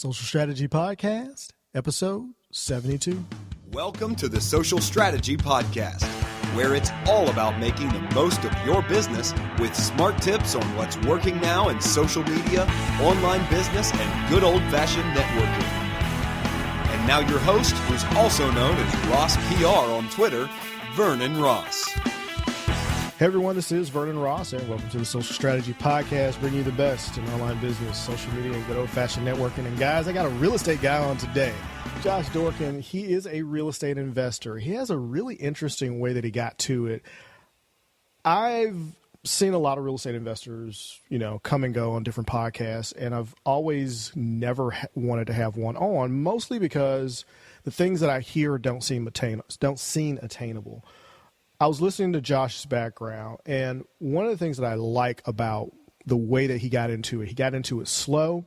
Social Strategy Podcast, episode 72. Welcome to the Social Strategy Podcast, where it's all about making the most of your business with smart tips on what's working now in social media, online business, and good old-fashioned networking. And now your host, who's also known as Ross PR on Twitter, Vernon Ross. Hey everyone, this is Vernon Ross, and welcome to the Social Strategy Podcast, bringing you the best in online business, social media, and good old-fashioned networking. And guys, I got a real estate guy on today, Josh Dorkin. He is a real estate investor. He has a really interesting way that he got to it. I've seen a lot of real estate investors, come and go on different podcasts, and I've always never wanted to have one on, mostly because the things that I hear don't seem attainable. I was listening to Josh's background, and one of the things that I like about the way that he got into it slow.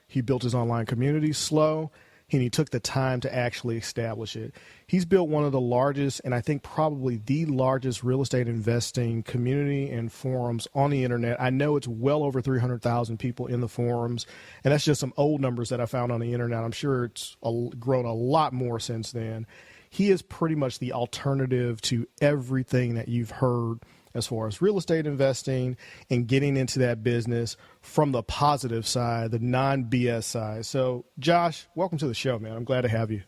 He built his online community slow, and he took the time to actually establish it. He's built one of the largest, and I think probably the largest real estate investing community and forums on the internet. I know it's well over 300,000 people in the forums, and that's just some old numbers that I found on the internet. I'm sure it's grown a lot more since then. He is pretty much the alternative to everything that you've heard as far as real estate investing and getting into that business from the positive side, the non-BS side. So, Josh, welcome to the show, man. I'm glad to have you.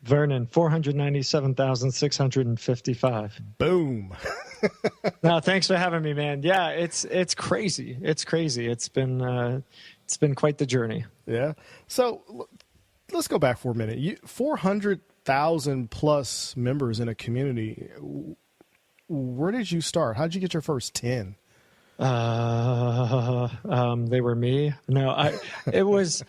Vernon, 497,655. Boom. No, thanks for having me, man. Yeah, it's crazy. It's crazy. It's been quite the journey. Yeah. So let's go back for a minute. 400,000 plus members in a community. Where did you start? How did you get your first 10? They were me. No, it was.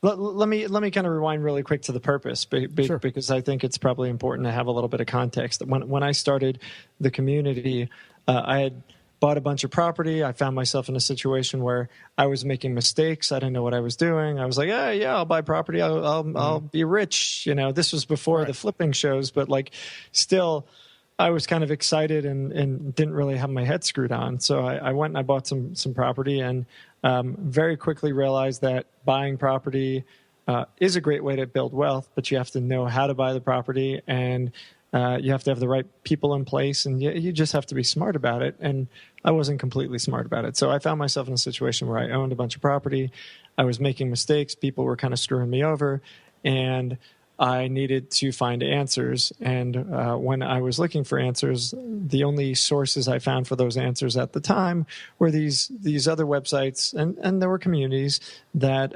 Let me kind of rewind really quick to the purpose, Sure. Because I think it's probably important to have a little bit of context. When I started the community, I had bought a bunch of property. I found myself in a situation where I was making mistakes. I didn't know what I was doing. I was like, yeah, I'll buy property. I'll be rich. This was before the flipping shows, but still, I was kind of excited and didn't really have my head screwed on. So I went and I bought some property and very quickly realized that buying property is a great way to build wealth, but you have to know how to buy the property, and you have to have the right people in place, and you just have to be smart about it. And I wasn't completely smart about it. So I found myself in a situation where I owned a bunch of property. I was making mistakes. People were kind of screwing me over, and I needed to find answers. And when I was looking for answers, the only sources I found for those answers at the time were these other websites, and there were communities that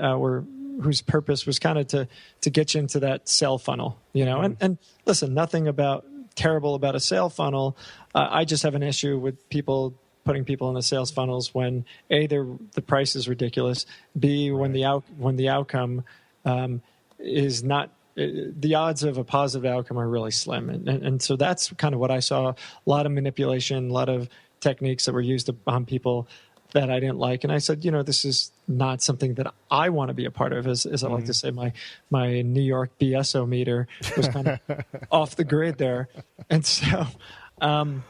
whose purpose was kind of to get you into that sale funnel, And listen, nothing terrible about a sale funnel. I just have an issue with putting people in the sales funnels when A, the price is ridiculous. B, when the outcome is not. The odds of a positive outcome are really slim. And so that's kind of what I saw. A lot of manipulation, a lot of techniques that were used on people that I didn't like. And I said, this is not something that I want to be a part of. As I like to say, my New York BSO meter was kind of off the grid there. And so, I'd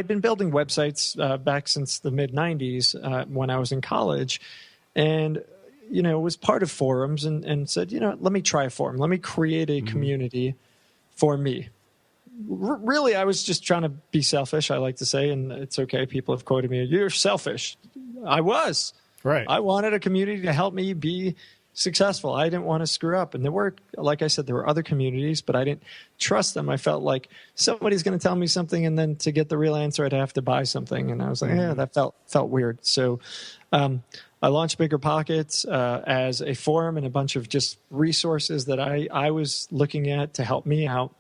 been building websites back since the mid-90s when I was in college. And was part of forums and said, let me try a forum. Let me create a community for me. Really, I was just trying to be selfish, I like to say, and it's okay. People have quoted me, "You're selfish." I was. Right. I wanted a community to help me be successful. I didn't want to screw up. And there were, like I said, there were other communities, but I didn't trust them. I felt like somebody's going to tell me something, and then to get the real answer, I'd have to buy something. And I was like, that felt weird. So I launched BiggerPockets as a forum and a bunch of just resources that I was looking at to help me out.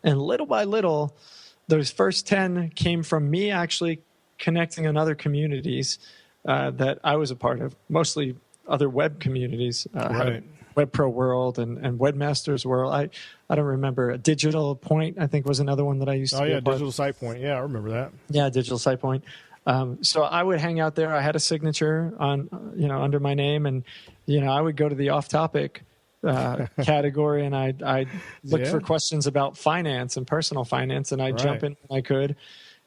And little by little, those first 10 came from me actually connecting in other communities that I was a part of, mostly other web communities, right. Web Pro World and Webmasters World. I don't remember. Digital Point, I think, was another one that I used to be a part Digital Site Point. Yeah, I remember that. Yeah, Digital Site Point. So I would hang out there. I had a signature on, under my name, and, I would go to the off-topic category, and I'd look for questions about finance and personal finance, and I'd jump in when I could.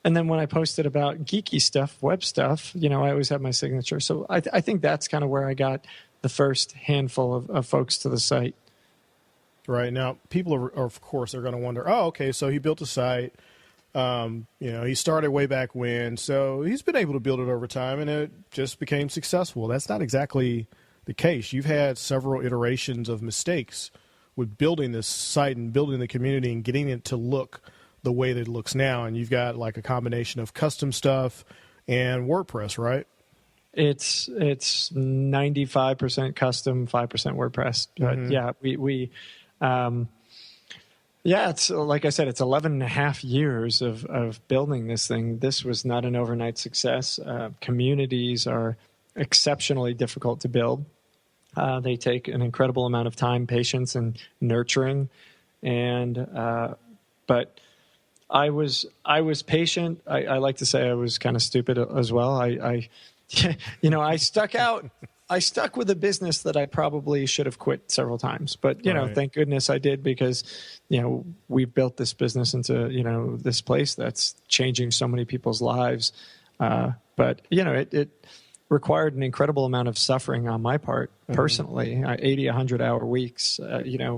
And then when I posted about geeky stuff, web stuff, I always have my signature. So I think that's kind of where I got the first handful of folks to the site. Right. Now, people are of course, are going to wonder, oh, okay, so he built a site. He started way back when, so he's been able to build it over time, and it just became successful. That's not exactly the case. You've had several iterations of mistakes with building this site and building the community and getting it to look the way that it looks now. And you've got like a combination of custom stuff and WordPress, right? It's 95% custom, 5% WordPress. But it's like I said, it's 11 and a half years of building this thing. This was not an overnight success. Communities are exceptionally difficult to build. They take an incredible amount of time, patience, and nurturing. But I was patient. I like to say I was kind of stupid as well. I stuck out. I stuck with a business that I probably should have quit several times, but thank goodness I did, because we built this business into this place that's changing so many people's lives. But it required an incredible amount of suffering on my part personally. 100-hour weeks,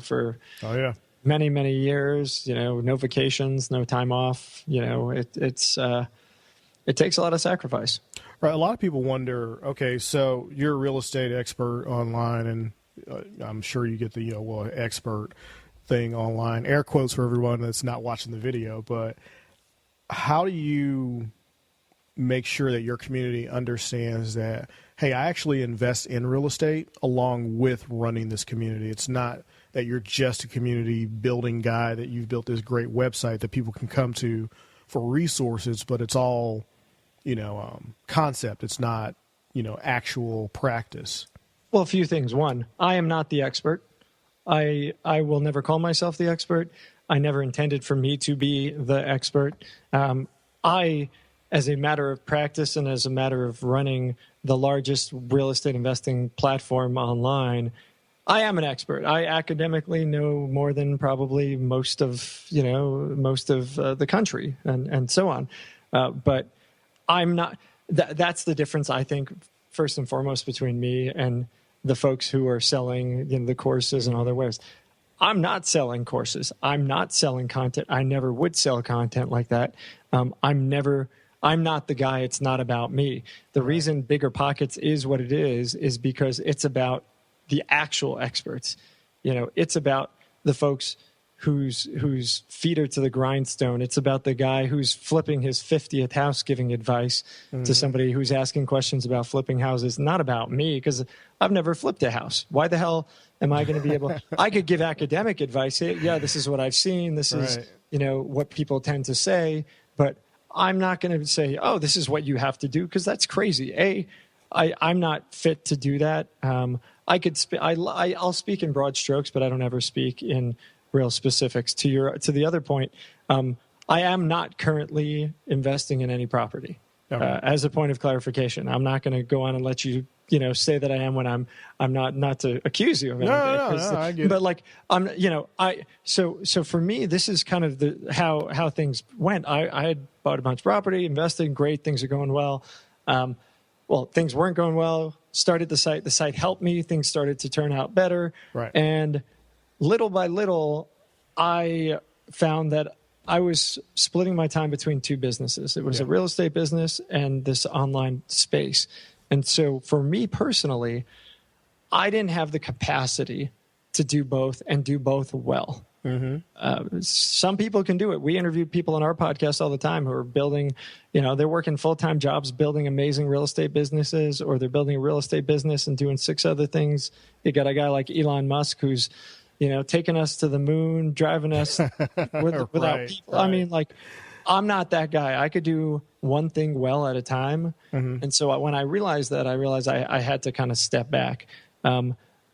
for many, many years. No vacations, no time off. It takes a lot of sacrifice. Right. A lot of people wonder, okay, so you're a real estate expert online, and I'm sure you get the expert thing online, air quotes for everyone that's not watching the video, but how do you make sure that your community understands that, hey, I actually invest in real estate along with running this community? It's not that you're just a community building guy, that you've built this great website that people can come to for resources, but it's all concept. It's not, actual practice. Well, a few things. One, I am not the expert. I will never call myself the expert. I never intended for me to be the expert. As a matter of practice and as a matter of running the largest real estate investing platform online, I am an expert. I academically know more than probably most of the country and so on. But I'm not. That's the difference, I think, first and foremost, between me and the folks who are selling the courses and other ways. I'm not selling courses. I'm not selling content. I never would sell content like that. I'm not the guy. It's not about me. The reason BiggerPockets is what it is because it's about the actual experts. It's about the folks whose feet are to the grindstone. It's about the guy who's flipping his 50th house, giving advice to somebody who's asking questions about flipping houses. Not about me, because I've never flipped a house. Why the hell am I going to be able? I could give academic advice. Yeah, this is what I've seen. This is what people tend to say. But I'm not going to say, oh, this is what you have to do, because that's crazy. I'm not fit to do that. I'll speak in broad strokes, but I don't ever speak in real specifics. To the other point, I am not currently investing in any property. As a point of clarification, I'm not going to go on and let you say that I am when I'm not to accuse you of anything. No, I get it. So for me, this is kind of how things went. I had bought a bunch of property, invested, great, things are going well. Things weren't going well. Started the site helped me. Things started to turn out better. Right. And little by little, I found that I was splitting my time between two businesses. It was a real estate business and this online space. And so for me personally, I didn't have the capacity to do both and do both well. Some people can do it. We interview people on our podcast all the time who are building, they're working full-time jobs, building amazing real estate businesses, or they're building a real estate business and doing 6 other things. You got a guy like Elon Musk who's taking us to the moon, driving us without people. Right. I mean, I'm not that guy. I could do one thing well at a time. And so when I realized that, I had to kind of step back.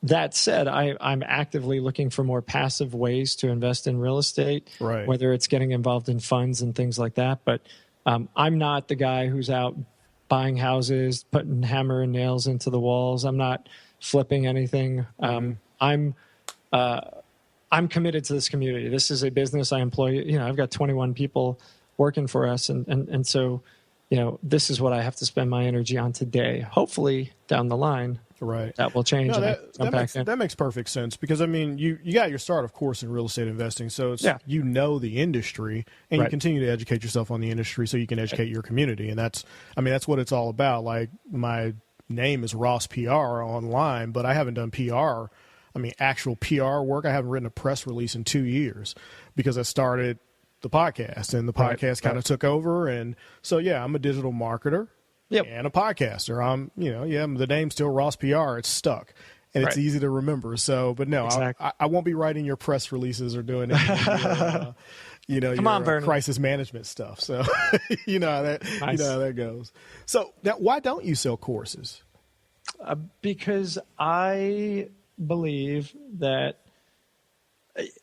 That said, I'm actively looking for more passive ways to invest in real estate, whether it's getting involved in funds and things like that. But I'm not the guy who's out buying houses, putting hammer and nails into the walls. I'm not flipping anything. I'm committed to this community. This is a business I employ. I've got 21 people working for us. And so, this is what I have to spend my energy on today. Hopefully down the line, right, that will change. No, that makes perfect sense, because I mean, you got your start, of course, in real estate investing, so it's the industry, and you continue to educate yourself on the industry so you can educate your community, and that's what it's all about. Like, my name is Ross PR online, but I haven't done PR. I mean, actual PR work. I haven't written a press release in 2 years because I started the podcast, and the podcast kind of took over. And so, I'm a digital marketer and a podcaster. The name's still Ross PR. It's stuck, and it's easy to remember. So, but no, exactly. I won't be writing your press releases or doing anything. Your crisis management stuff. So, you know how that goes. So now, why don't you sell courses? Because I believe that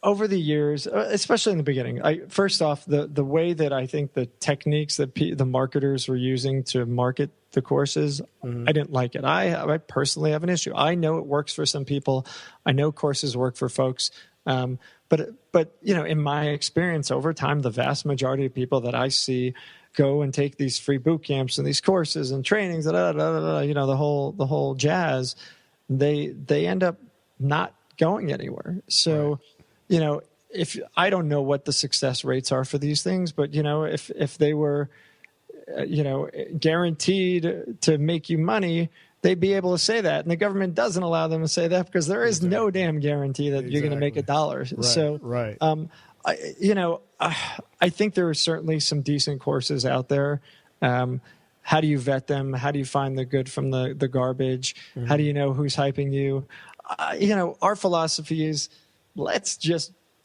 over the years, especially in the beginning, first off, the way that I think the techniques that the marketers were using to market the courses, I didn't like it. I personally have an issue. I know it works for some people. I know courses work for folks. But in my experience over time, the vast majority of people that I see go and take these free boot camps and these courses and trainings, the whole jazz, they end up not going anywhere. So, if I don't know what the success rates are for these things, but if they were, guaranteed to make you money, they'd be able to say that. And the government doesn't allow them to say that, because there is no damn guarantee that you're going to make $1. Right. So, I think there are certainly some decent courses out there. How do you vet them? How do you find the good from the garbage? Mm-hmm. How do you know who's hyping you? Our philosophy is,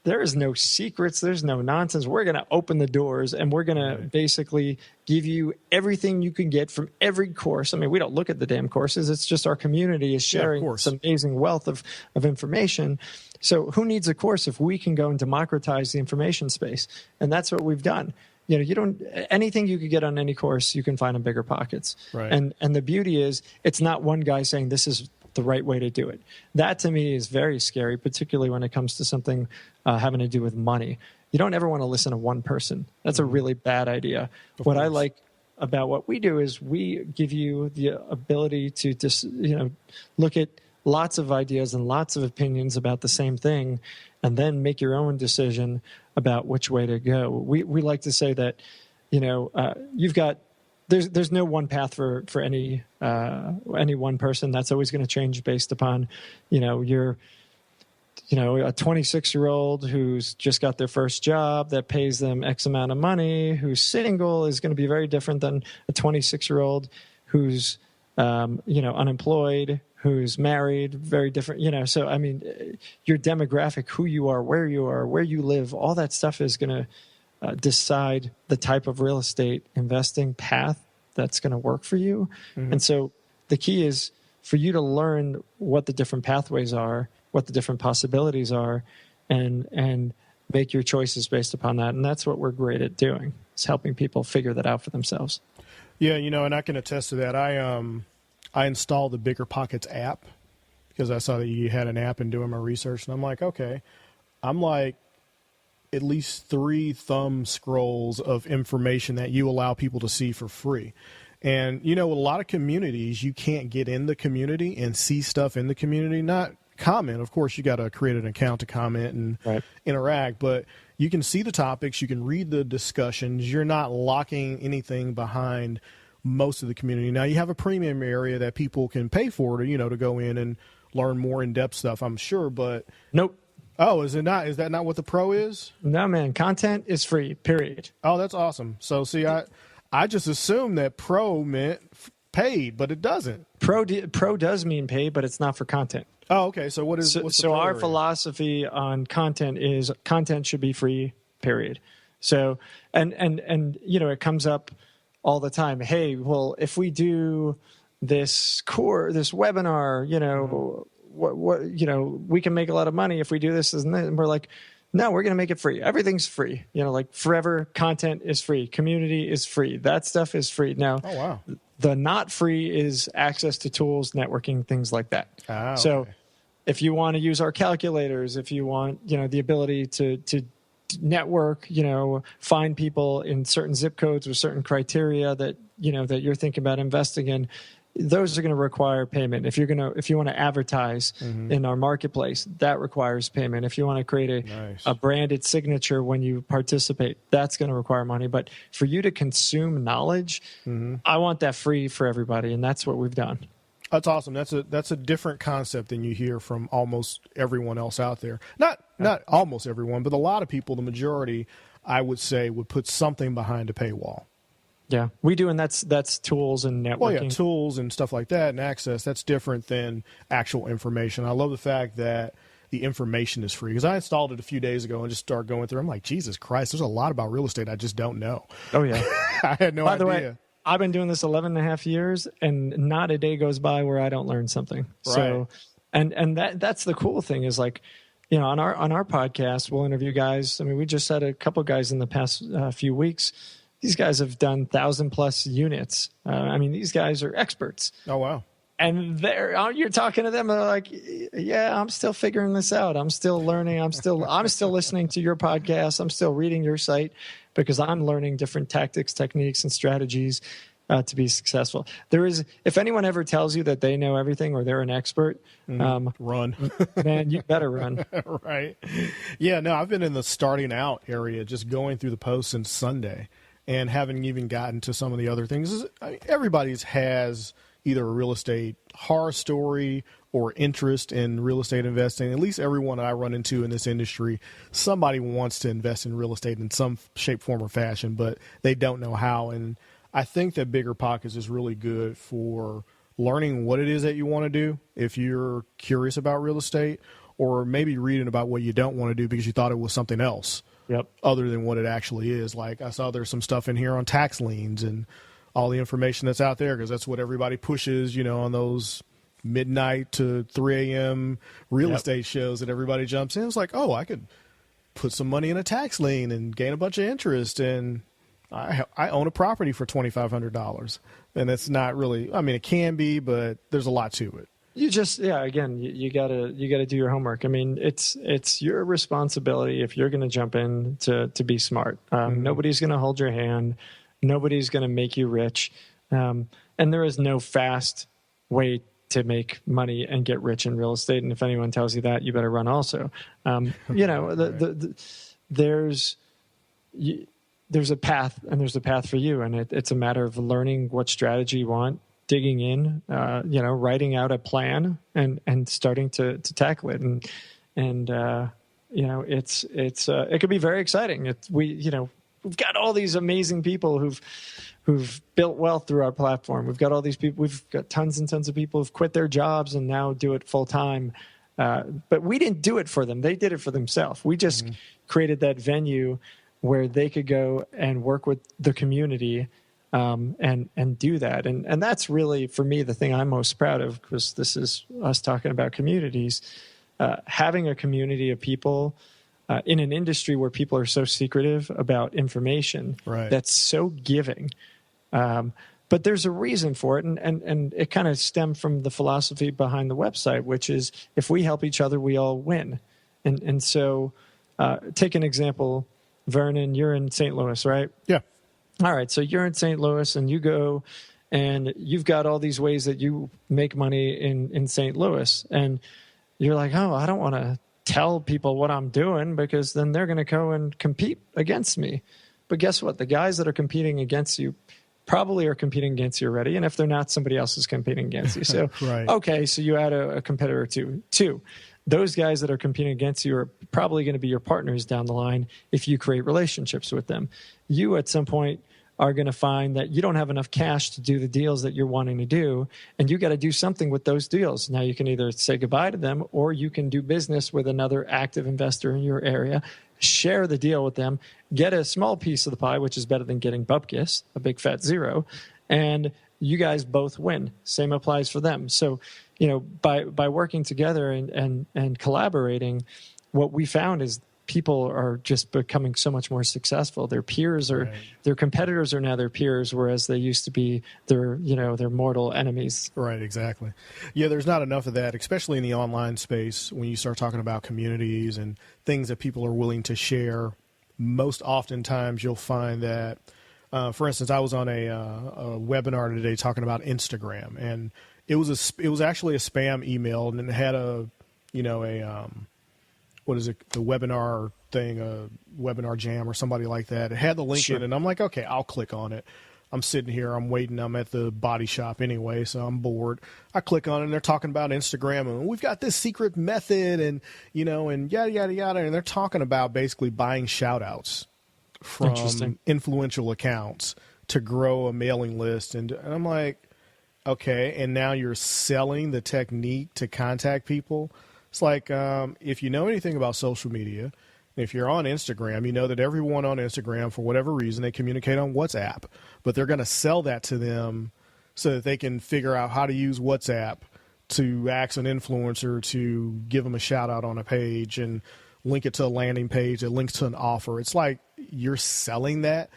there is no secrets. There's no nonsense. We're going to open the doors, and we're going to basically give you everything you can get from every course. I mean, we don't look at the damn courses. It's just our community is sharing this amazing wealth of information. So who needs a course if we can go and democratize the information space? And that's what we've done. Anything you could get on any course, you can find in BiggerPockets. Right. And the beauty is, it's not one guy saying this is the right way to do it. That to me is very scary, particularly when it comes to something having to do with money. You don't ever want to listen to one person. That's a really bad idea. What I like about what we do is we give you the ability to just, look at lots of ideas and lots of opinions about the same thing, and then make your own decision about which way to go. We like to say that, you've got, there's no one path for any one person. That's always going to change based upon, your, a 26-year-old who's just got their first job that pays them X amount of money, who's single, is going to be very different than a 26-year-old who's, unemployed, who's married, very different, so, I mean, your demographic, who you are, where you live, all that stuff is going to decide the type of real estate investing path that's going to work for you. Mm-hmm. And so the key is for you to learn what the different pathways are, what the different possibilities are, and make your choices based upon that. And that's what we're great at doing, is helping people figure that out for themselves. Yeah, and I can attest to that. I installed the BiggerPockets app because I saw that you had an app, and doing my research, and I'm like, okay, I'm like at least 3 thumb scrolls of information that you allow people to see for free. And, with a lot of communities, you can't get in the community and see stuff in the community, not comment. Of course, you got to create an account to comment and interact, but you can see the topics, you can read the discussions. You're not locking anything behind most of the community. Now, you have a premium area that people can pay for to go in and learn more in-depth stuff, I'm sure, but nope. Oh, is it not? Is that not what the pro is? No, man. Content is free, period. Oh, that's awesome. So, see, I just assumed that pro meant paid, but it doesn't. Pro does mean paid, but it's not for content. Oh, okay. So what's the our area? Philosophy on content is content should be free, period. So, and it comes up all the time. Hey, well, if we do this webinar, what we can make a lot of money if we do this, and we're like, no, we're going to make it free. Everything's free. Like forever, content is free. Community is free. That stuff is free. Now, the not free is access to tools, networking, things like that. So if you want to use our calculators, if you want, the ability to network, find people in certain zip codes with certain criteria that you're thinking about investing in. Those are going to require payment. If you want to advertise in our marketplace, that requires payment. If you want to create a branded signature when you participate, that's going to require money. But for you to consume knowledge, I want that free for everybody, and that's what we've done. That's awesome. That's a different concept than you hear from almost everyone else out there. Not almost everyone, but a lot of people, the majority, I would say, would put something behind a paywall. Yeah, we do, and that's tools and networking. Well, yeah, tools and stuff like that and access. That's different than actual information. I love the fact that the information is free, because I installed it a few days ago and just started going through. I'm like, Jesus Christ, there's a lot about real estate I just don't know. Oh, yeah. I had no idea. By the way, I've been doing this 11 and a half years, and not a day goes by where I don't learn something. Right. So, and that's the cool thing is, like, on our podcast, we'll interview guys. I mean, we just had a couple guys in the past few weeks. These guys have done 1,000+ units. These guys are experts. Oh, wow. And you're talking to them, they're like, yeah, I'm still figuring this out. I'm still learning. I'm still listening to your podcast. I'm still reading your site because I'm learning different tactics, techniques, and strategies to be successful. If anyone ever tells you that they know everything or they're an expert, run. Man, you better run. Right. Yeah, no, I've been in the starting out area, just going through the posts since Sunday. And haven't even gotten to some of the other things. Everybody's has either a real estate horror story or interest in real estate investing. At least everyone that I run into in this industry, somebody wants to invest in real estate in some shape, form, or fashion, but they don't know how. And I think that BiggerPockets is really good for learning what it is that you want to do if you're curious about real estate, or maybe reading about what you don't want to do because you thought it was something else. Yep. Other than what it actually is. Like, I saw there's some stuff in here on tax liens and all the information that's out there, because that's what everybody pushes, on those midnight to 3 a.m. real estate shows that everybody jumps in. It's like, oh, I could put some money in a tax lien and gain a bunch of interest, and I own a property for $2,500. And it's not really, it can be, but there's a lot to it. You just, again, you gotta do your homework. I mean, it's your responsibility if you're going to jump in to be smart. Nobody's going to hold your hand. Nobody's going to make you rich. And there is no fast way to make money and get rich in real estate. And if anyone tells you that, you better run also. There's a path, and there's a path for you. And it's a matter of learning what strategy you want, digging in, writing out a plan and starting to tackle it. And it could be very exciting. We've got all these amazing people who've built wealth through our platform. We've got all these people, we've got tons and tons of people who've quit their jobs and now do it full time. But we didn't do it for them. They did it for themselves. We just created that venue where they could go and work with the community and do that. And that's really, for me, the thing I'm most proud of, because this is us talking about communities, having a community of people in an industry where people are so secretive about information, right, that's so giving. But there's a reason for it, and it kind of stemmed from the philosophy behind the website, which is if we help each other, we all win. And so take an example, Vernon, you're in St. Louis, right? Yeah. All right, so you're in St. Louis, and you go, and you've got all these ways that you make money in St. Louis, and you're like, oh, I don't want to tell people what I'm doing because then they're going to go and compete against me. But guess what? The guys that are competing against you probably are competing against you already, and if they're not, somebody else is competing against you. So, right. Okay, so you add a competitor to two. Those guys that are competing against you are probably going to be your partners down the line if you create relationships with them. You, at some point, are going to find that you don't have enough cash to do the deals that you're wanting to do, and you got to do something with those deals. Now, you can either say goodbye to them, or you can do business with another active investor in your area, share the deal with them, get a small piece of the pie, which is better than getting bupkis, a big fat zero, and you guys both win. Same applies for them. So, by working together and collaborating, what we found is people are just becoming so much more successful. Their peers are, right, their competitors are now their peers, whereas they used to be their mortal enemies. Right, exactly. Yeah, there's not enough of that, especially in the online space when you start talking about communities and things that people are willing to share most oftentimes you'll find that, for instance, I was on a webinar today talking about Instagram, and it was actually a spam email, and it had what is it, the webinar thing, a webinar jam or somebody like that. It had the link in, and I'm like, okay, I'll click on it. I'm sitting here, I'm waiting, I'm at the body shop anyway, so I'm bored. I click on it, and they're talking about Instagram, and we've got this secret method, and and yada, yada, yada, and they're talking about basically buying shout-outs from influential accounts to grow a mailing list, and I'm like, okay, and now you're selling the technique to contact people. It's like, if you know anything about social media, if you're on Instagram, you know that everyone on Instagram, for whatever reason, they communicate on WhatsApp, but they're going to sell that to them so that they can figure out how to use WhatsApp to ask an influencer to give them a shout out on a page and link it to a landing page that links to an offer. It's like you're selling that.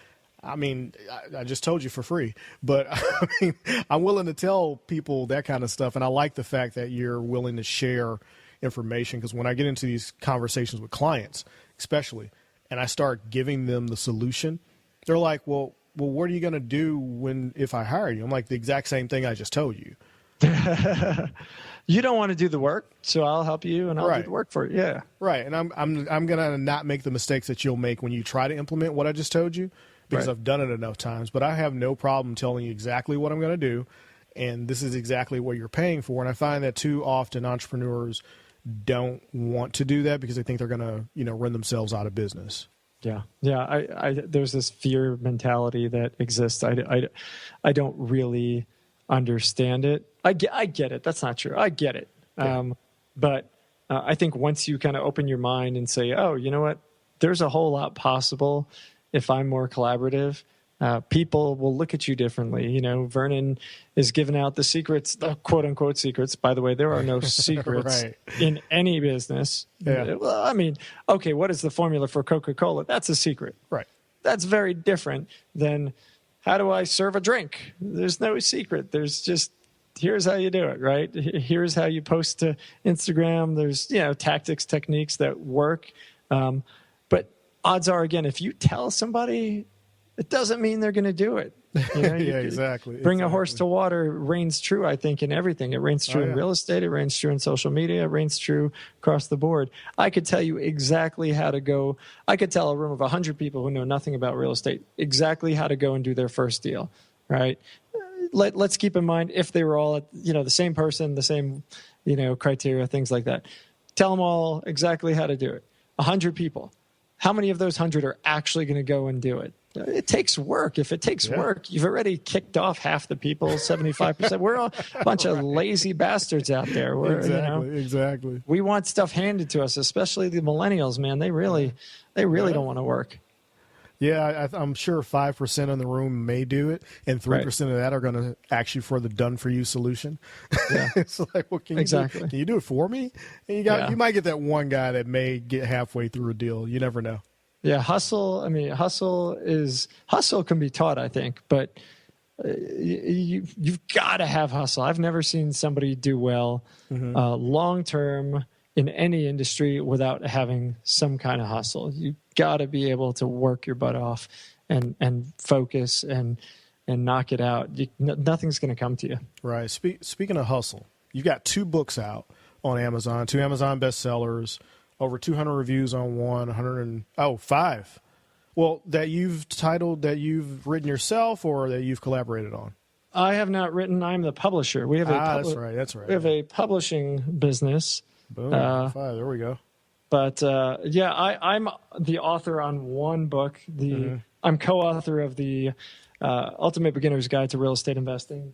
I mean, I just told you for free, but I mean, I'm willing to tell people that kind of stuff. And I like the fact that you're willing to share information, because when I get into these conversations with clients, especially, and I start giving them the solution, they're like, well, what are you going to do if I hire you? I'm like, the exact same thing I just told you. You don't want to do the work, so I'll help you and I'll do the work for you. Yeah. Right. And I'm going to not make the mistakes that you'll make when you try to implement what I just told you, because I've done it enough times. But I have no problem telling you exactly what I'm going to do, and this is exactly what you're paying for. And I find that too often entrepreneurs don't want to do that because they think they're going to, run themselves out of business. Yeah. I there's this fear mentality that exists. I don't really understand it. I get it. That's not true. I get it. Yeah. But I think once you kind of open your mind and say, oh, you know what, there's a whole lot possible if I'm more collaborative. People will look at you differently. Vernon is giving out the secrets, the quote unquote secrets. By the way, there are no secrets in any business. Yeah. Well, I mean, okay, what is the formula for Coca-Cola? That's a secret. Right. That's very different than how do I serve a drink? There's no secret. There's just, here's how you do it, right? Here's how you post to Instagram. There's, tactics, techniques that work. But odds are, again, if you tell somebody, it doesn't mean they're going to do it. Exactly. Bring a horse to water reigns true, I think, in everything. It reigns true in real estate. It reigns true in social media. It reigns true across the board. I could tell you exactly how to go. I could tell a room of 100 people who know nothing about real estate exactly how to go and do their first deal, right? Let's keep in mind if they were all, the same person, the same, criteria, things like that. Tell them all exactly how to do it. 100 people. How many of those 100 are actually going to go and do it? It takes work. If it takes work, you've already kicked off half the people, 75%. We're a bunch of lazy bastards out there. Exactly. We want stuff handed to us, especially the millennials, man. They really don't want to work. Yeah, I'm sure 5% in the room may do it, and 3% of that are going to ask you for the done-for-you solution. Yeah. It's like, well, can you do it for me? And you might get that one guy that may get halfway through a deal. You never know. Yeah, hustle can be taught, I think, but you've got to have hustle. I've never seen somebody do well long-term in any industry without having some kind of hustle. You got to be able to work your butt off and focus and knock it out. Nothing's going to come to you. Right. Speaking of hustle, you got 2 books out on Amazon, 2 Amazon bestsellers, over 200 reviews on one, 5. Well, that you've titled, that you've written yourself or that you've collaborated on? I have not written. I'm the publisher. We have that's right. We have a publishing business. Boom. 5. There we go. But I'm the author on one book. I'm co-author of the Ultimate Beginner's Guide to Real Estate Investing.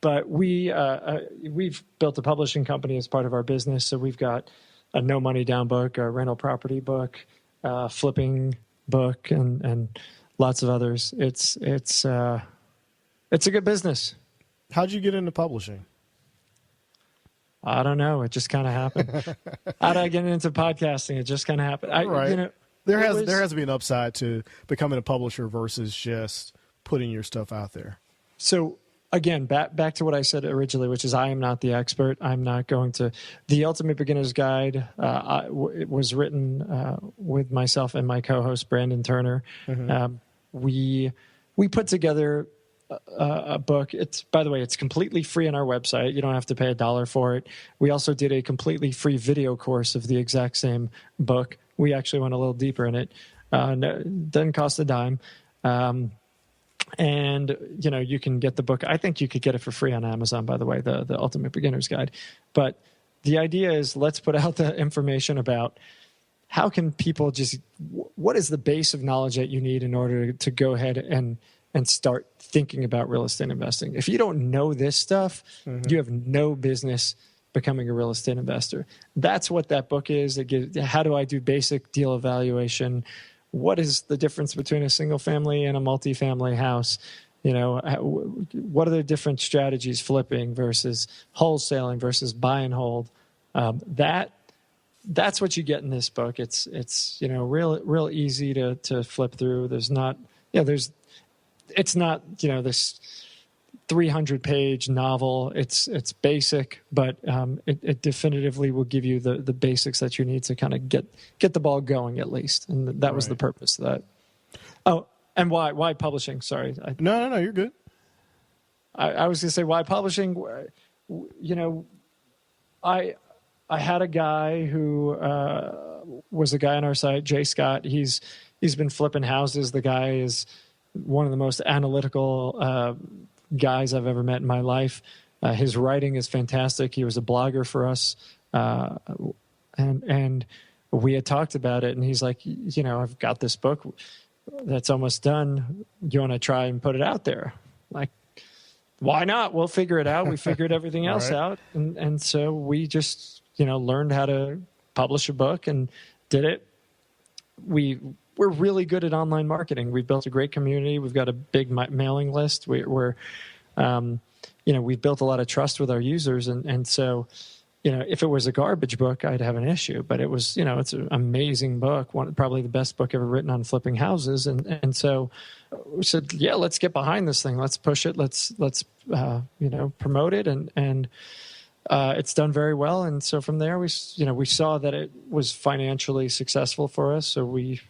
But we've built a publishing company as part of our business. So we've got a no money down book, a rental property book, flipping book, and lots of others. It's a good business. How'd you get into publishing? I don't know. It just kind of happened. How did I get into podcasting? It just kind of happened. There has to be an upside to becoming a publisher versus just putting your stuff out there. So again, back to what I said originally, which is I am not the expert. I'm not going to. The Ultimate Beginner's Guide it was written with myself and my co-host Brandon Turner. Mm-hmm. We put together a book. By the way, it's completely free on our website. You don't have to pay $1 for it. We also did a completely free video course of the exact same book. We actually went a little deeper in it. Doesn't cost a dime. And, you can get the book. I think you could get it for free on Amazon, by the way, the Ultimate Beginner's Guide. But the idea is let's put out the information about how can people what is the base of knowledge that you need in order to go ahead and start thinking about real estate investing. If you don't know this stuff, mm-hmm. you have no business becoming a real estate investor. That's what that book is. It gives, how do I do basic deal evaluation? What is the difference between a single family and a multifamily house? What are the different strategies, flipping versus wholesaling versus buy and hold? That's what you get in this book. It's real easy to flip through. It's not this 300-page novel. It's basic, but it definitively will give you the basics that you need to kind of get the ball going at least. And that was the purpose of that. Oh, and why publishing? Sorry. No, you're good. I was going to say why publishing. I had a guy who was a guy on our site, Jay Scott. He's been flipping houses. The guy is one of the most analytical guys I've ever met in my life. His writing is fantastic. He was a blogger for us, and we had talked about it. And he's like, I've got this book that's almost done. You want to try and put it out there? Like, why not? We'll figure it out. We figured everything else out, and so we just learned how to publish a book and did it. We're really good at online marketing. We've built a great community. We've got a big mailing list. We've built a lot of trust with our users. And so, if it was a garbage book, I'd have an issue. But it was, it's an amazing book, probably the best book ever written on flipping houses. And so we said, yeah, let's get behind this thing. Let's push it. Let's promote it. And it's done very well. And so from there, we saw that it was financially successful for us. So we've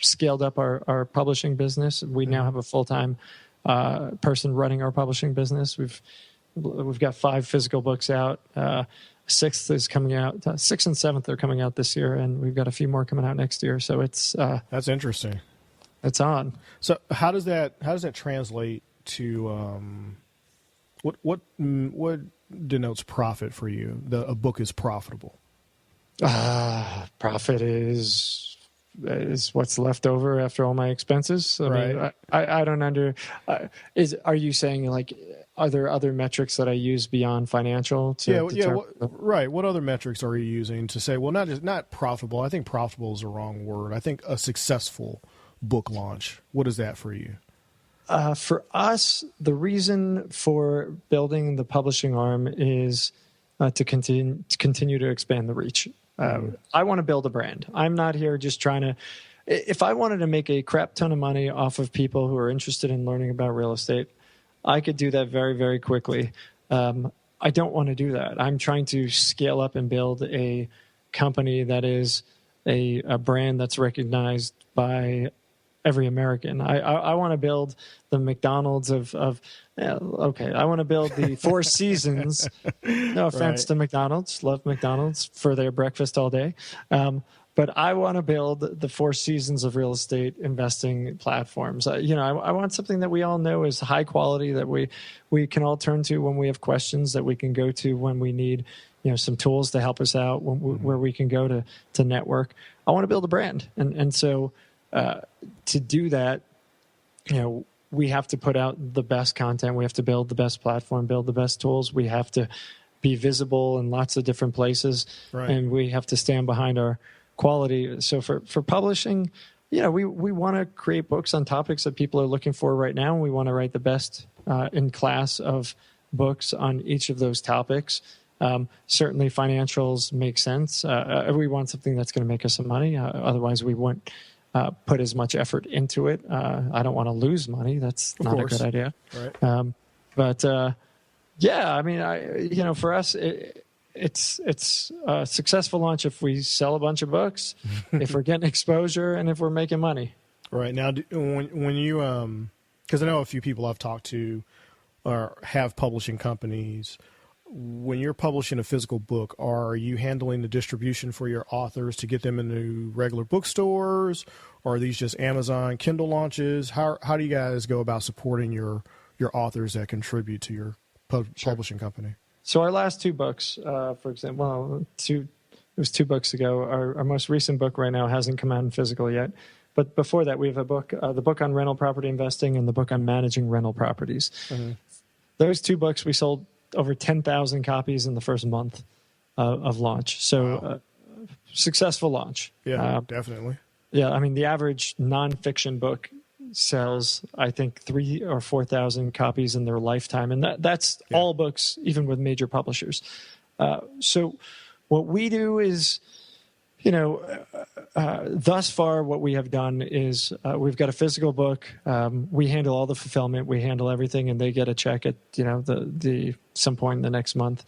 scaled up our publishing business. We now have a full-time person running our publishing business. We've got 5 physical books out. 6th is coming out. 6th and 7th are coming out this year, and we've got a few more coming out next year. So it's that's interesting. It's on. So how does that translate to what denotes profit for you? A book is profitable. Profit is what's left over after all my expenses. I mean, I don't are you saying like, are there other metrics that I use beyond financial? Right. What other metrics are you using to say, well, not profitable? I think profitable is the wrong word. I think a successful book launch. What is that for you? For us, the reason for building the publishing arm is to continue to expand the reach. I want to build a brand. I'm not here just trying to. If I wanted to make a crap ton of money off of people who are interested in learning about real estate, I could do that very, very quickly. I don't want to do that. I'm trying to scale up and build a company that is a brand that's recognized by every American. I want to build the McDonald's of I want to build the Four Seasons. No offense to McDonald's. Love McDonald's for their breakfast all day. But I want to build the Four Seasons of real estate investing platforms. I want something that we all know is high quality, that we can all turn to when we have questions, that we can go to when we need some tools to help us out, where we can go to network. I want to build a brand. And so to do that, we have to put out the best content. We have to build the best platform, build the best tools. We have to be visible in lots of different places, and we have to stand behind our quality. So for publishing, we want to create books on topics that people are looking for right now. We want to write the best in class of books on each of those topics. Certainly financials make sense. We want something that's going to make us some money. Otherwise we wouldn't put as much effort into it. I don't want to lose money. That's not a good idea. Right. But yeah, I mean, for us, it's a successful launch if we sell a bunch of books, if we're getting exposure, and if we're making money. Right. Now, when you, because I know a few people I've talked to or have publishing companies, when you're publishing a physical book, are you handling the distribution for your authors to get them into regular bookstores, or are these just Amazon Kindle launches? How do you guys go about supporting your authors that contribute to your publishing company? So our last two books, for example, it was 2 books ago. Our most recent book right now hasn't come out in physical yet. But before that, we have a book, the book on rental property investing and the book on managing rental properties. Mm-hmm. Those 2 books, we sold over 10,000 copies in the first month of launch. So wow. Successful launch. Yeah, definitely. Yeah, I mean, the average nonfiction book sells, I think, 3,000 or 4,000 copies in their lifetime. And that's all books, even with major publishers. So what we do is, thus far what we have done is we've got a physical book. We handle all the fulfillment. We handle everything, and they get a check at, the some point in the next month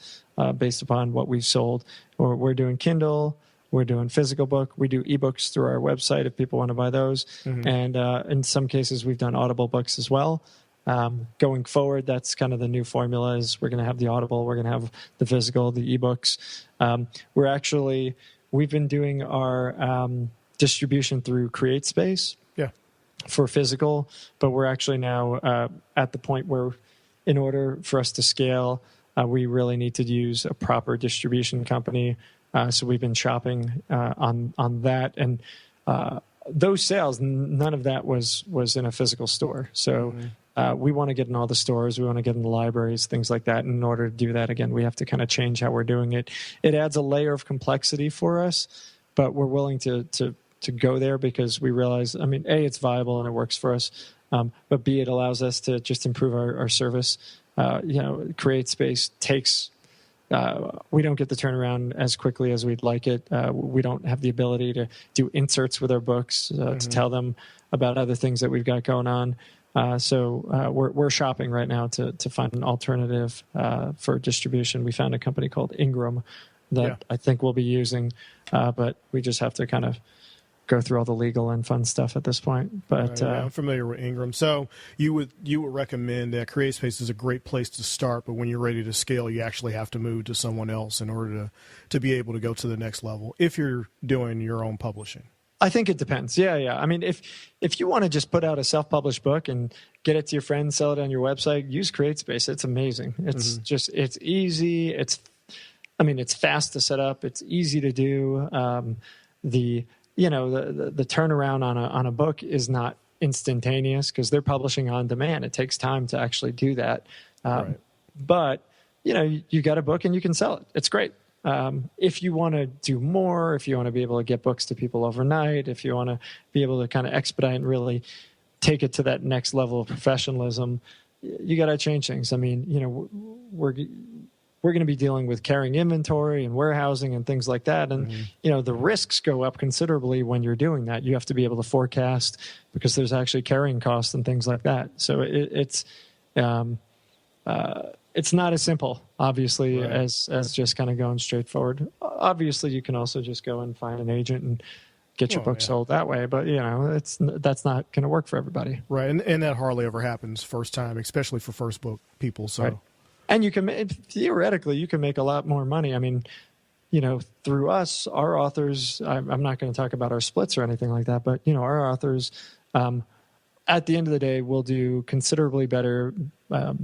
based upon what we've sold. Or we're doing Kindle. We're doing physical book. We do ebooks through our website if people want to buy those. Mm-hmm. And in some cases, we've done Audible books as well. Going forward, that's kind of the new formula is we're going to have the Audible. We're going to have the physical, the ebooks. We've been doing our distribution through CreateSpace for physical, but we're actually now at the point where in order for us to scale, we really need to use a proper distribution company. So we've been shopping on that, and those sales, none of that was in a physical store. So we want to get in all the stores, we want to get in the libraries, things like that. And in order to do that, again, we have to kind of change how we're doing it. It adds a layer of complexity for us, but we're willing to go there because we realize, A, it's viable and it works for us, but B, it allows us to just improve our service. CreateSpace takes. We don't get the turnaround as quickly as we'd like it. We don't have the ability to do inserts with our books to tell them about other things that we've got going on. So we're shopping right now to find an alternative for distribution. We found a company called Ingram that I think we'll be using, but we just have to kind of go through all the legal and fun stuff at this point. But I'm familiar with Ingram. So you would recommend that CreateSpace is a great place to start, but when you're ready to scale, you actually have to move to someone else in order to be able to go to the next level if you're doing your own publishing. I think it depends. Yeah. If you want to just put out a self-published book and get it to your friends, sell it on your website, use CreateSpace. It's amazing. It's it's easy. It's fast to set up. It's easy to do. The turnaround on a book is not instantaneous because they're publishing on demand. It takes time to actually do that. Right. But you got a book and you can sell it. It's great. If you want to do more, if you want to be able to get books to people overnight, if you want to be able to kind of expedite and really take it to that next level of professionalism, you got to change things. We're going to be dealing with carrying inventory and warehousing and things like that. And, the risks go up considerably when you're doing that. You have to be able to forecast because there's actually carrying costs and things like that. So it's not as simple, obviously, right, as just kind of going straight forward. Obviously, you can also just go and find an agent and get your book sold that way. But, that's not going to work for everybody. Right. And that hardly ever happens first time, especially for first book people. So. Right. And theoretically, you can make a lot more money. Through us, our authors, I'm not going to talk about our splits or anything like that, but, our authors, at the end of the day, will do considerably better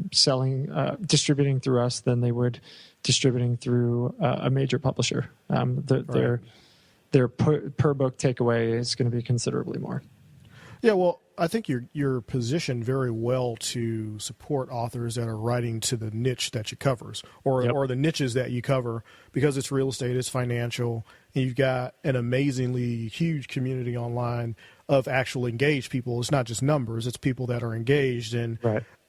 distributing through us than they would distributing through a major publisher. Their per book takeaway is going to be considerably more. Yeah, well, I think you're positioned very well to support authors that are writing to the niche that you covers or the niches that you cover because it's real estate, it's financial, and you've got an amazingly huge community online of actual engaged people. It's not just numbers, it's people that are engaged. And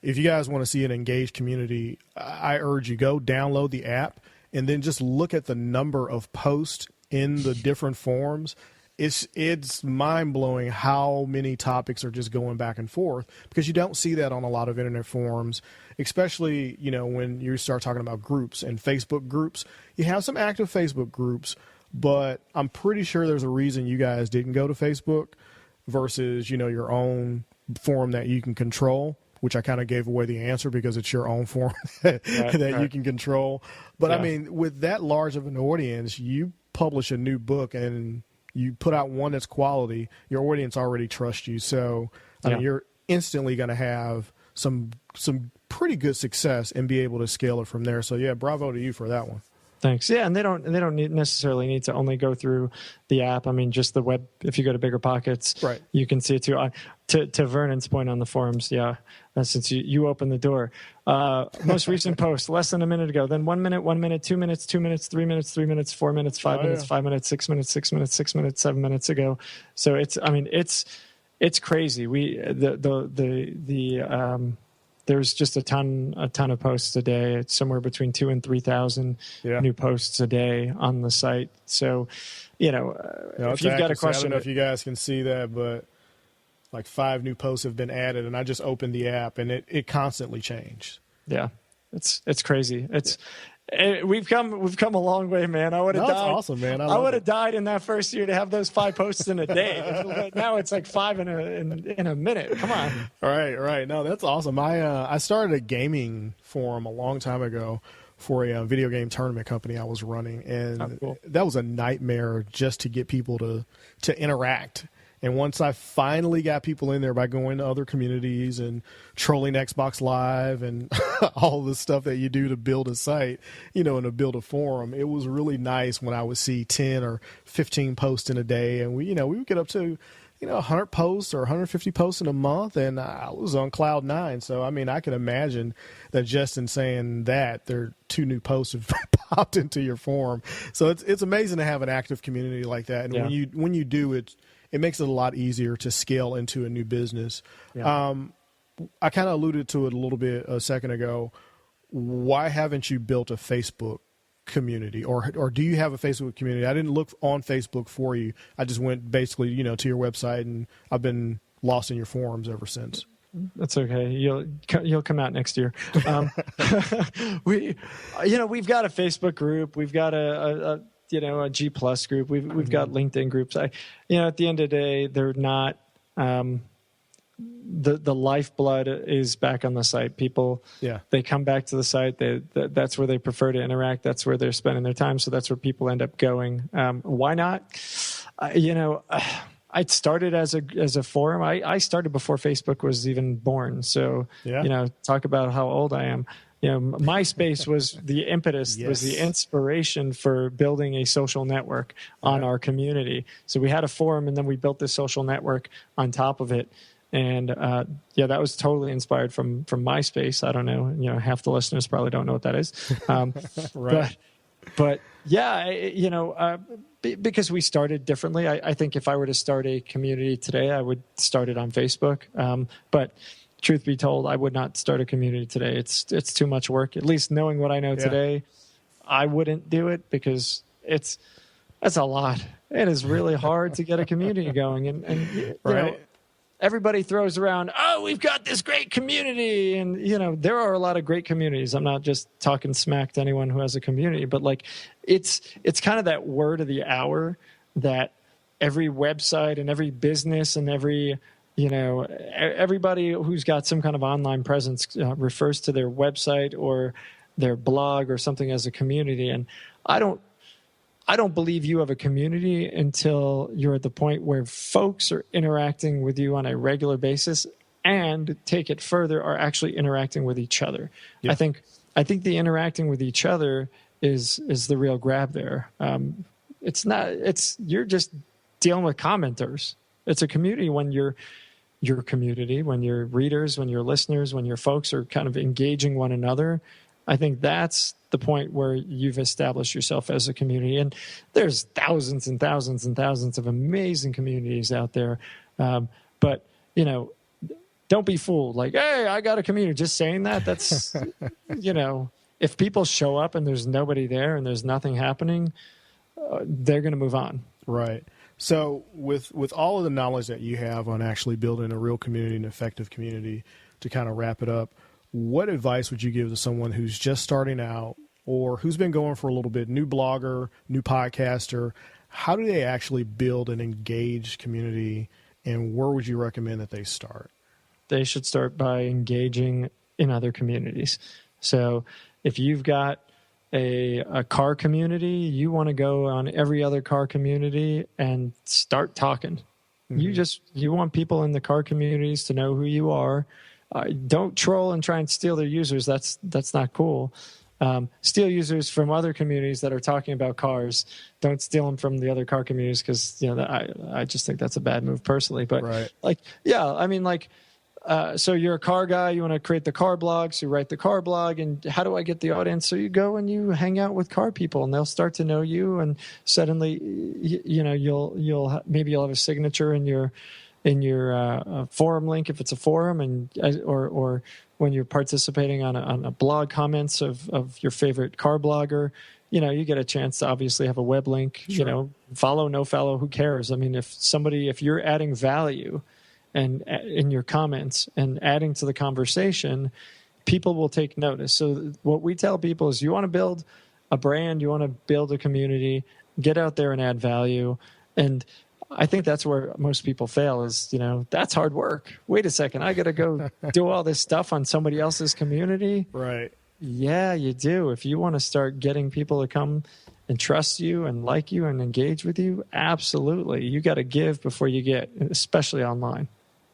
if you guys want to see an engaged community, I urge you go download the app and then just look at the number of posts in the different forums. it's mind-blowing how many topics are just going back and forth, because you don't see that on a lot of internet forums, especially, when you start talking about groups and Facebook groups. You have some active Facebook groups, but I'm pretty sure there's a reason you guys didn't go to Facebook versus, your own forum that you can control, which I kind of gave away the answer because it's your own forum that you can control. But I mean, with that large of an audience, you publish a new book and you put out one that's quality, your audience already trusts you. So I mean, you're instantly going to have some pretty good success and be able to scale it from there. So yeah, bravo to you for that one. Thanks. Yeah, and they don't necessarily need to only go through the app. I mean, just the web. If you go to BiggerPockets, right, you can see it too. To Vernon's point on the forums, since you opened the door. Most recent post less than a minute ago. Then 1 minute, 1 minute, 2 minutes, 2 minutes, 3 minutes, 3 minutes, 4 minutes, 5 minutes, 5 minutes, 6 minutes, 6 minutes, 6 minutes, 7 minutes ago. So it's crazy. There's just a ton of posts a day. It's somewhere between 2,000 and 3,000 new posts a day on the site. So, if you've got a question, I don't know if you guys can see that, but like 5 new posts have been added, and I just opened the app, and it constantly changed. Yeah, it's crazy. We've come a long way, man. I would have died. That's awesome, man. I would have died in that first year to have those 5 posts in a day. Now it's like 5 in a minute. Come on. Right. No, that's awesome. I started a gaming forum a long time ago for a video game tournament company I was running, and that was a nightmare just to get people to interact. And once I finally got people in there by going to other communities and trolling Xbox Live and all the stuff that you do to build a site, and to build a forum, it was really nice when I would see 10 or 15 posts in a day. And we would get up to, 100 posts or 150 posts in a month, and I was on cloud 9. So, I mean, I can imagine that just in saying that, there are 2 new posts have popped into your forum. So it's amazing to have an active community like that. And when you do it, it makes it a lot easier to scale into a new business. Yeah. I kind of alluded to it a little bit a second ago. Why haven't you built a Facebook community, or do you have a Facebook community? I didn't look on Facebook for you. I just went basically, to your website, and I've been lost in your forums ever since. That's okay. You'll come out next year. We've got a Facebook group. We've got a G+ group. We've got LinkedIn groups. At the end of the day, they're not, the lifeblood is back on the site. People, they come back to the site. That's where they prefer to interact. That's where they're spending their time. So that's where people end up going. Why not? I started as a forum. I started before Facebook was even born. So, talk about how old I am. MySpace was the impetus, was the inspiration for building a social network on our community. So we had a forum, and then we built this social network on top of it. And that was totally inspired from MySpace. I don't know, half the listeners probably don't know what that is. Right. But because we started differently, I think if I were to start a community today, I would start it on Facebook. But truth be told, I would not start a community today. It's too much work. At least knowing what I know today, I wouldn't do it, because that's a lot. It is really hard to get a community going. And everybody throws around, we've got this great community. And, there are a lot of great communities. I'm not just talking smack to anyone who has a community, but it's kind of that word of the hour that every website and every business and every everybody who's got some kind of online presence refers to their website or their blog or something as a community. And I don't believe you have a community until you're at the point where folks are interacting with you on a regular basis, and take it further, are actually interacting with each other. Yeah. I think the interacting with each other is the real grab there. You're just dealing with commenters. It's a community when your community, when your readers, when your listeners, when your folks are kind of engaging one another. I think that's the point where you've established yourself as a community. And there's thousands and thousands and thousands of amazing communities out there. But, don't be fooled. Like, hey, I got a community. Just saying that's, if people show up and there's nobody there and there's nothing happening, they're going to move on. Right. So with all of the knowledge that you have on actually building a real community, an effective community, to kind of wrap it up, what advice would you give to someone who's just starting out or who's been going for a little bit, new blogger, new podcaster? How do they actually build an engaged community, and where would you recommend that they start? They should start by engaging in other communities. So if you've got a car community, you want to go on every other car community and start talking. Mm-hmm. You want people in the car communities to know who you are. Don't troll and try and steal their users. That's not cool. Steal users from other communities that are talking about cars. Don't steal them from the other car communities, because I just think that's a bad move personally. But right. So you're a car guy. You want to create the car blog. So you write the car blog. And how do I get the audience? So you go and you hang out with car people, and they'll start to know you. And suddenly, you'll have a signature in your forum link if it's a forum, and or when you're participating on a blog comments of your favorite car blogger, you get a chance to obviously have a web link. Sure. Follow, no follow, who cares? I mean, if you're adding value and in your comments and adding to the conversation, people will take notice. So what we tell people is, you want to build a brand, you want to build a community, get out there and add value. And I think that's where most people fail is, that's hard work. Wait a second, I got to go do all this stuff on somebody else's community. Right. Yeah, you do. If you want to start getting people to come and trust you and like you and engage with you, absolutely. You got to give before you get, especially online.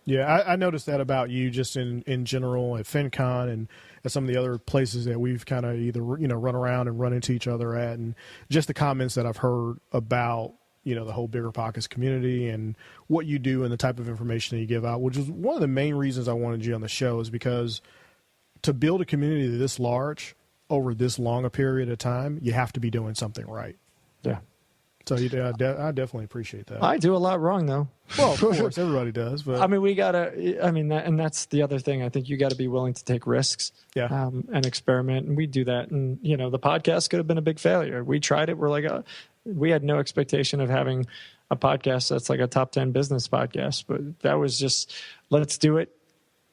Yeah, I noticed that about you just in general at FinCon and at some of the other places that we've kind of either, run around and run into each other at, and just the comments that I've heard about, the whole BiggerPockets community and what you do and the type of information that you give out, which is one of the main reasons I wanted you on the show, is because to build a community this large over this long a period of time, you have to be doing something right. Yeah. So I definitely appreciate that. I do a lot wrong, though. Well, of course, everybody does. But and that's the other thing. I think you got to be willing to take risks, and experiment. And we do that. And the podcast could have been a big failure. We tried it. We're like, we had no expectation of having a podcast that's like a top 10 business podcast, but that was just, let's do it.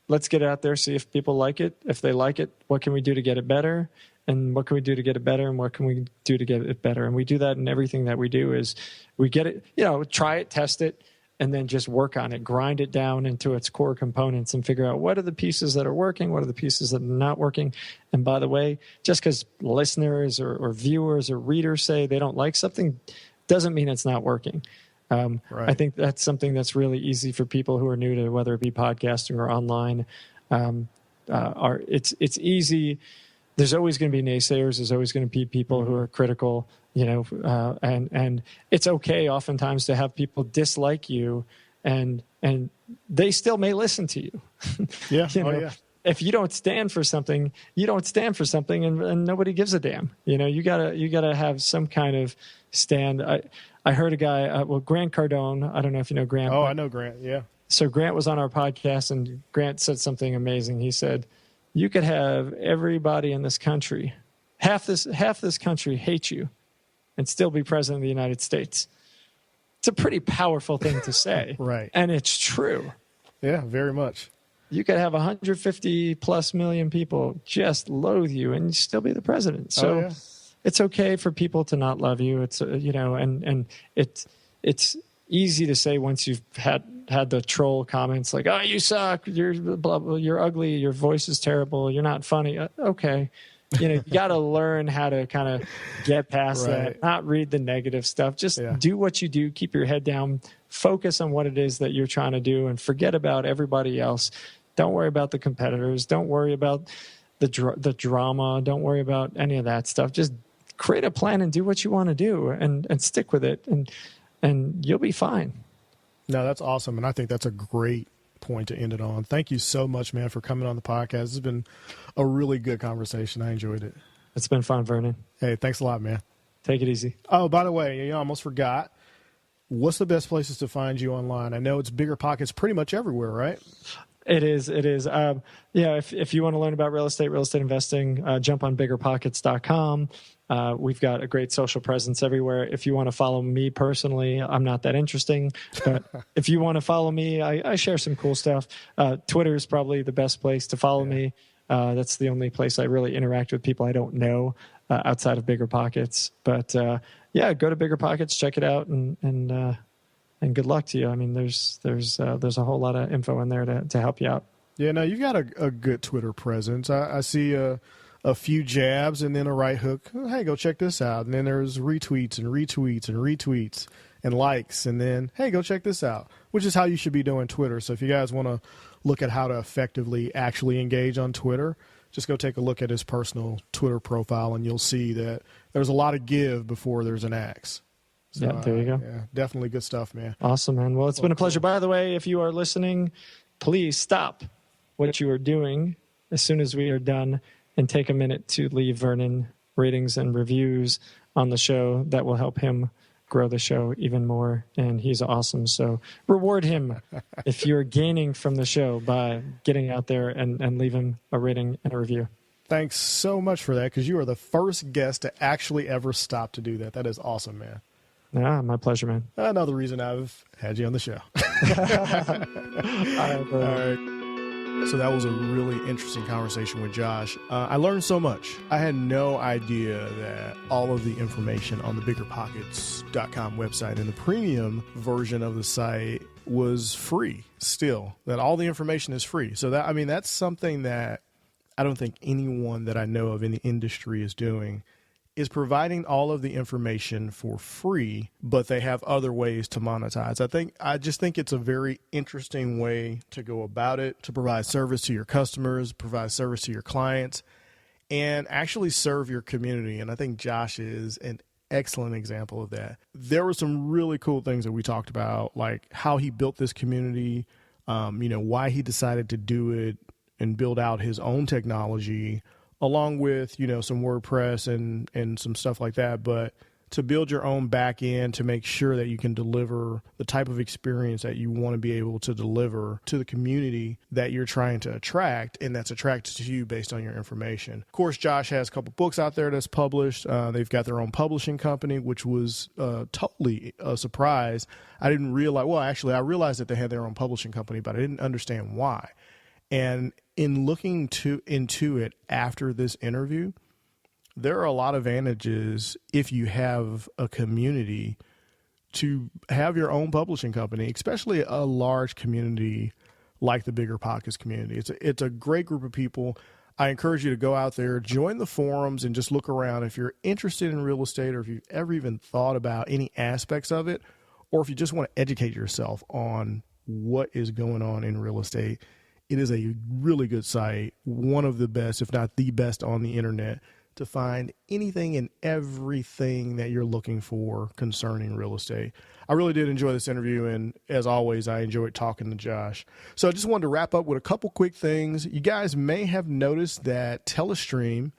Let's get it out there, see if people like it. If they like it, what can we do to get it better? And what can we do to get it better? And what can we do to get it better? And we do that in everything that we do. Is we get it, try it, test it, and then just work on it, grind it down into its core components and figure out what are the pieces that are working, what are the pieces that are not working. And by the way, just because listeners or viewers or readers say they don't like something doesn't mean it's not working. Right. I think that's something that's really easy for people who are new to, whether it be podcasting or online. It's easy. There's always going to be naysayers. There's always going to be people who are critical, and it's okay oftentimes to have people dislike you, and they still may listen to you. Yeah. If you don't stand for something, you don't stand for something, and nobody gives a damn. You gotta have some kind of stand. I heard a guy, Grant Cardone. I don't know if you know Grant. Oh, I know Grant. Yeah. So Grant was on our podcast, and Grant said something amazing. He said, you could have everybody in this country, half this country hate you, and still be president of the United States. It's a pretty powerful thing to say. Right. And it's true. Yeah, very much. You could have 150 plus million people just loathe you and still be the president. So It's okay for people to not love you. It's, and it's easy to say once you've had the troll comments like, oh, you suck, you're blah, blah, you're ugly, your voice is terrible, you're not funny. Okay. You got to learn how to kind of get past that, not read the negative stuff. Just do what you do, keep your head down, focus on what it is that you're trying to do, and forget about everybody else. Don't worry about the competitors. Don't worry about the drama. Don't worry about any of that stuff. Just create a plan and do what you want to do, and stick with it, and you'll be fine. No, that's awesome. And I think that's a great point to end it on. Thank you so much, man, for coming on the podcast. It's been a really good conversation. I enjoyed it. It's been fun, Vernon. Hey, thanks a lot, man. Take it easy. Oh, by the way, I almost forgot. What's the best places to find you online? I know it's BiggerPockets pretty much everywhere, right? It is. If you want to learn about real estate investing, jump on BiggerPockets.com. We've got a great social presence everywhere. If you want to follow me personally, I'm not that interesting. But if you want to follow me, I share some cool stuff. Twitter is probably the best place to follow me. That's the only place I really interact with people I don't know outside of BiggerPockets. But go to BiggerPockets, check it out, and good luck to you. I mean, there's a whole lot of info in there to help you out. Yeah, no, you've got a good Twitter presence. I see a few jabs and then a right hook. Hey, go check this out. And then there's retweets and retweets and retweets and likes. And then, hey, go check this out, which is how you should be doing Twitter. So if you guys want to look at how to effectively actually engage on Twitter, just go take a look at his personal Twitter profile, and you'll see that there's a lot of give before there's an axe. So, there you go. Definitely good stuff, man. Awesome, man. Well, it's been a pleasure. By the way, if you are listening, please stop what you are doing as soon as we are done and take a minute to leave Vernon ratings and reviews on the show. That will help him grow the show even more, and he's awesome. So reward him if you're gaining from the show by getting out there and leave him a rating and a review. Thanks so much for that, because you are the first guest to actually ever stop to do that. That is awesome, man. Yeah, my pleasure, man. Another reason I've had you on the show. All right. So that was a really interesting conversation with Josh. I learned so much. I had no idea that all of the information on the BiggerPockets.com website and the premium version of the site was free still, that all the information is free. So that's something that I don't think anyone that I know of in the industry is doing, is providing all of the information for free, but they have other ways to monetize. I just think it's a very interesting way to go about it, to provide service to your customers, provide service to your clients, and actually serve your community. And I think Josh is an excellent example of that. There were some really cool things that we talked about, like how he built this community, why he decided to do it and build out his own technology, along with, some WordPress and some stuff like that. But to build your own back end to make sure that you can deliver the type of experience that you want to be able to deliver to the community that you're trying to attract, and that's attracted to you based on your information. Of course, Josh has a couple books out there that's published. They've got their own publishing company, which was totally a surprise. I didn't realize, I realized that they had their own publishing company, but I didn't understand why. And in looking into it after this interview, there are a lot of advantages if you have a community to have your own publishing company, especially a large community like the BiggerPockets community. It's a great group of people. I encourage you to go out there, join the forums, and just look around. If you're interested in real estate, or if you've ever even thought about any aspects of it, or if you just want to educate yourself on what is going on in real estate, it is a really good site, one of the best, if not the best on the internet, to find anything and everything that you're looking for concerning real estate. I really did enjoy this interview, and as always, I enjoyed talking to Josh. So I just wanted to wrap up with a couple quick things. You guys may have noticed that Telestream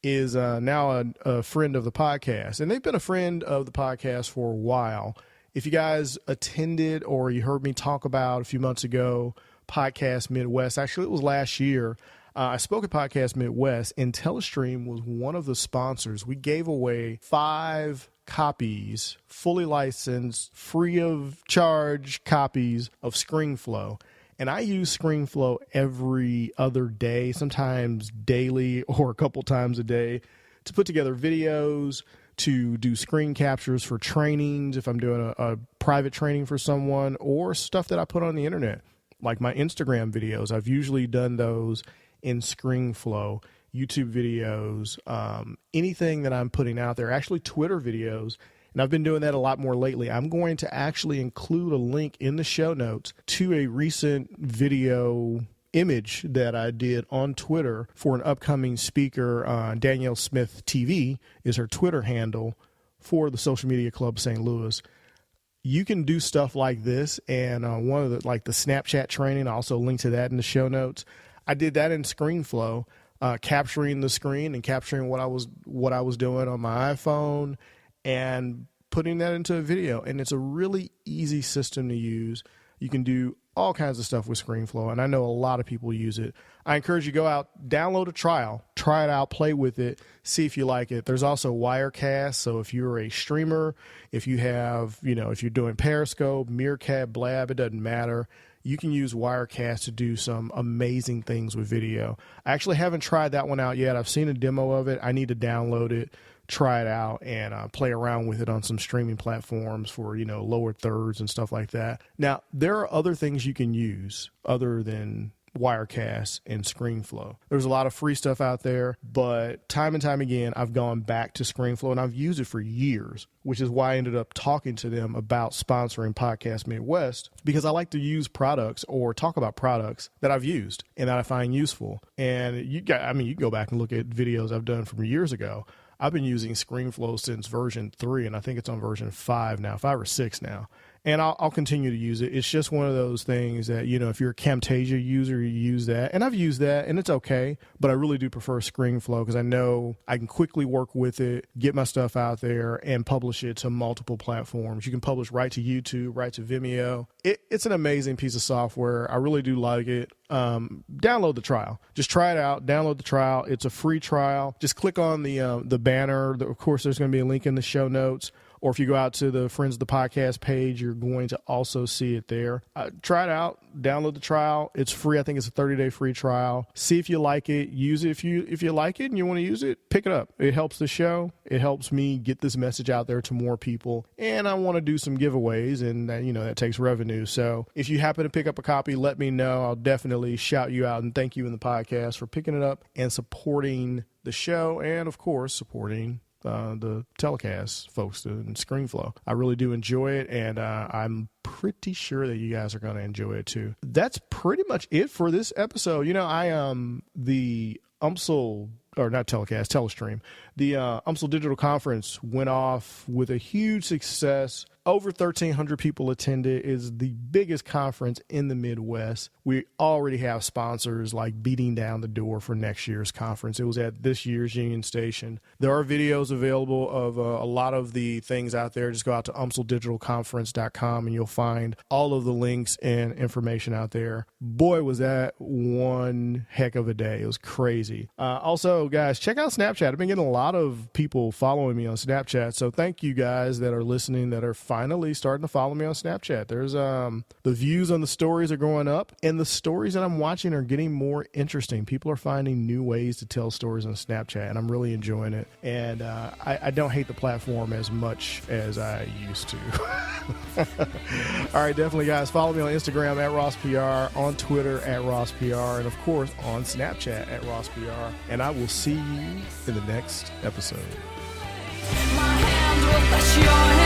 is now a friend of the podcast, and they've been a friend of the podcast for a while. If you guys attended or you heard me talk about a few months ago, Podcast Midwest. Actually, it was last year. I spoke at Podcast Midwest, and Telestream was one of the sponsors. We gave away 5 copies, fully licensed, free of charge copies of ScreenFlow. And I use ScreenFlow every other day, sometimes daily or a couple times a day, to put together videos, to do screen captures for trainings, if I'm doing a private training for someone, or stuff that I put on the internet. Like my Instagram videos, I've usually done those in ScreenFlow, YouTube videos, anything that I'm putting out there, actually Twitter videos, and I've been doing that a lot more lately. I'm going to actually include a link in the show notes to a recent video image that I did on Twitter for an upcoming speaker. Danielle Smith TV is her Twitter handle for the Social Media Club St. Louis. You can do stuff like this, and one of the Snapchat training, I also link to that in the show notes. I did that in ScreenFlow, capturing the screen and capturing what I was doing on my iPhone and putting that into a video. And it's a really easy system to use. You can do all kinds of stuff with ScreenFlow, and I know a lot of people use it. I encourage you to go out, download a trial, try it out, play with it, see if you like it. There's also Wirecast, so if you're a streamer, if you have, if you're doing Periscope, Meerkat, Blab, it doesn't matter. You can use Wirecast to do some amazing things with video. I actually haven't tried that one out yet. I've seen a demo of it. I need to download it, try it out, and play around with it on some streaming platforms for, lower thirds and stuff like that. Now, there are other things you can use other than Wirecast and ScreenFlow. There's a lot of free stuff out there, but time and time again, I've gone back to ScreenFlow, and I've used it for years, which is why I ended up talking to them about sponsoring Podcast Midwest, because I like to use products or talk about products that I've used and that I find useful. And you can go back and look at videos I've done from years ago. I've been using ScreenFlow since version 3, and I think it's on version 5 now, 5 or 6 now. And I'll continue to use it. It's just one of those things that, if you're a Camtasia user, you use that. And I've used that, and it's okay. But I really do prefer ScreenFlow because I know I can quickly work with it, get my stuff out there, and publish it to multiple platforms. You can publish right to YouTube, right to Vimeo. It's an amazing piece of software. I really do like it. Download the trial. Just try it out. Download the trial. It's a free trial. Just click on the banner. Of course, there's going to be a link in the show notes. Or if you go out to the Friends of the Podcast page, you're going to also see it there. Try it out. Download the trial. It's free. I think it's a 30-day free trial. See if you like it. Use it. If you like it and you want to use it, pick it up. It helps the show. It helps me get this message out there to more people. And I want to do some giveaways, and that takes revenue. So if you happen to pick up a copy, let me know. I'll definitely shout you out and thank you in the podcast for picking it up and supporting the show, and of course supporting the telecast folks in ScreenFlow. I really do enjoy it, and I'm pretty sure that you guys are going to enjoy it too. That's pretty much it for this episode. The UMSL, or not telecast, Telestream, the UMSL Digital Conference went off with a huge success. Over 1,300 people attended. It is the biggest conference in the Midwest. We already have sponsors like beating down the door for next year's conference. It was at this year's Union Station. There are videos available of a lot of the things out there. Just go out to umsldigitalconference.com and you'll find all of the links and information out there. Boy, was that one heck of a day. It was crazy. Also, guys, check out Snapchat. I've been getting a lot of people following me on Snapchat. So thank you guys that are listening, that are finally starting to follow me on Snapchat. There's the views on the stories are going up, and the stories that I'm watching are getting more interesting. People are finding new ways to tell stories on Snapchat, and I'm really enjoying it. And I don't hate the platform as much as I used to. All right, definitely, guys. Follow me on Instagram at RossPR, on Twitter at RossPR, and of course on Snapchat at RossPR. And I will see you in the next episode. My hands will touch your hands.